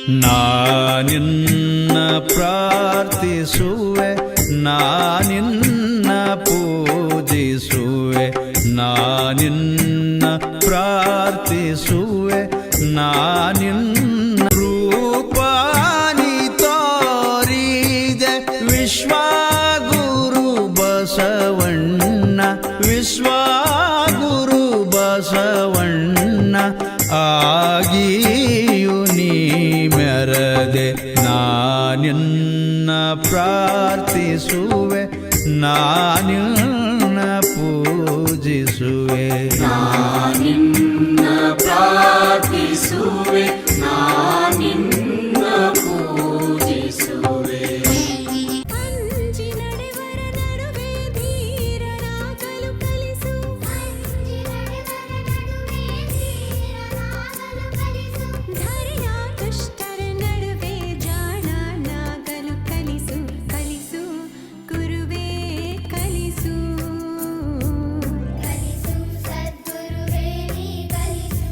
ನಾನಿನ್ನ ಪ್ರಾರ್ಥಿಸುವೆ, ನಾನಿನ್ನ ಪೂಜಿಸುವೆ, ನಾನಿನ್ನ ಪ್ರಾರ್ಥಿಸುವೆ, ನಾನಿನ್ನ ರೂಪಾನಿ ತೋರಿದೆ ವಿಶ್ವಗುರು ಬಸವಣ್ಣ, ವಿಶ್ವಗುರು ಬಸವಣ್ಣ ಆಗಿಯು ನೀ ಮೆರದೆ. ನಾನಿನ್ನ ಪ್ರಾರ್ಥಿಸುವೆ, ನಾನಿನ್ನ ಪೂಜಿಸುವೆ, ನಾನಿನ್ನ ಪ್ರಾರ್ಥಿಸುವೆ, ನಾನಿನ್ನ ಪೂಜಿಸುವೆ. ಅಂಜಿ ನಡೆವರ ನಡುವೆ ಧೀರರಾಗಲು ಕಲಿಸು, ಅಂಜಿ ನಡೆವರ ನಡುವೆ ಧೀರರಾಗಲು ಕಲಿಸು. ಧರೆಯ ದುಷ್ಟರ ನಡುವೆ ಜಾಣನಾಗಲು ಕಲಿಸು, ಕಲಿಸು ಗುರುವೇ ಕಲಿಸು, ಕಲಿಸು ಸದ್ಗುರುವೇ ನೀ ಕಲಿಸು.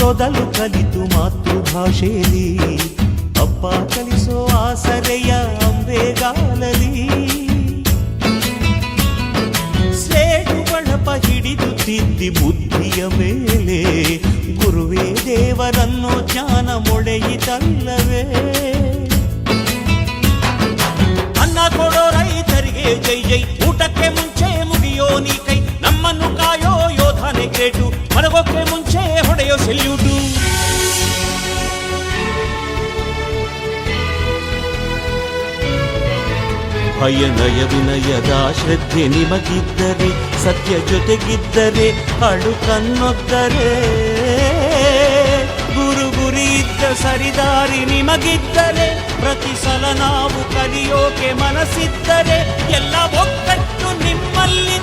ಮೊದಲು ಕಲಿತು ಮಾತೃಭಾಷೆಯಲ್ಲಿ ಅಪ್ಪ ಕಲಿಸೋ ಆಸರೆಯ ಅಂಬೆಗಾಲಲಿ ಸ್ಲೇಟು ಬಳಪ ಹಿಡಿದು ತಿದ್ದಿ ಬುದ್ಧಿಯ ಮೇಲೆ ಗುರುವೇ ದೇವರನ್ನು ಜ್ಞಾನ ಮೊಳೆಯಿತಲ್ಲವೇ ಅನ್ನ ಕೊಡೋ ರೈತರಿಗೆ ಜೈ ಜೈ ಊಟಕ್ಕೆ ಮುಂಚೆ ಮುಗಿಯೋ ನೀ ಕೈ ನಮ್ಮನ್ನು ಕಾಯೋ ಯೋಧನೆ ಗ್ರೇಟು ಮಲಗೋಕ್ಕೆ ಮುಂಚೆ ಹೊಡೆಯೋ ಸೆಲ್ಯೂಟು ಭಯನಯ ವಿನಯದ ಶ್ರದ್ಧೆ ನಿಮಗಿದ್ದರೆ ಸತ್ಯ ಜೊತೆಗಿದ್ದರೆ ಅಳುಕನ್ನೊದ್ದರೆ ಗುರು ಗುರಿ ಇದ್ದ ಸರಿದಾರಿ ನಿಮಗಿದ್ದರೆ ಪ್ರತಿ ಸಲ ನಾವು ಕಲಿಯೋಕೆ ಮನಸ್ಸಿದ್ದರೆ ಎಲ್ಲ ಒಗ್ಗಟ್ಟು ನಿಮ್ಮಲ್ಲಿ